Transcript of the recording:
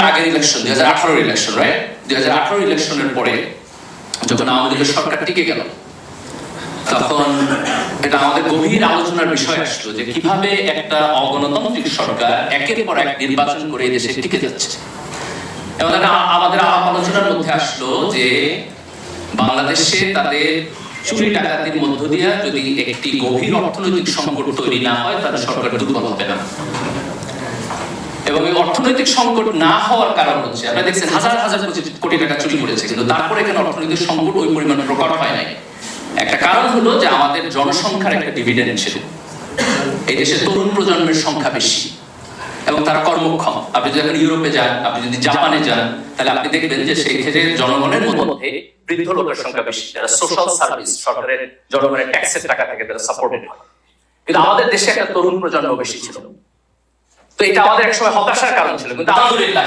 আগের election 2018 election, right? 2018 ইলেকশনের পরে যখন আওয়ামী লীগের সরকার টিকে গেল, তখন এটা আমাদের গভীর আলোচনার বিষয় আসলো যে কিভাবে একটা অগণতান্ত্রিক সরকার একের পর এক নির্বাচন করে এই দেশে টিকে যাচ্ছে। এবং আমাদের আলোচনার মধ্যে আসলো যে বাংলাদেশে তাদের চুরি ডাকাতির মধ্য দিয়ে যদি একটি গভীর অর্থনৈতিক সংকট তৈরি না হয় তাহলে সরকার দুর্বল হবে না। এবং এই অর্থনৈতিক সংকট না হওয়ার কারণ হচ্ছে, আপনারা দেখছেন হাজার হাজার কোটি টাকা চুরি করেছে, কিন্তু তারপরে এখানে অর্থনৈতিক সংকট ওই পরিমাণ প্রকট হয় নাই। একটা কারণ হলো যে আমাদের জনসংখ্যার একটা ডিভিডেন্ড ছিল। এই দেশে তরুণ প্রজন্মের সংখ্যা বেশি এবং তারা কর্মক্ষম। আপনি যদি ইউরোপে যান, আপনি যদি জাপানে যান, তাহলে আপনি দেখবেন যে সেই ক্ষেত্রে জনগণের মধ্যে বৃদ্ধ লোকের সংখ্যা বেশি, যারা সোশ্যাল সার্ভিস, সরকারের জনগণের ট্যাক্সের টাকা থেকে তারা সাপোর্টেড হয়। কিন্তু আমাদের দেশে একটা তরুণ প্রজন্ম বেশি ছিল, তো এটা আমাদের একসময় হতাশার কারণ ছিল। কিন্তু আলহামদুলিল্লাহ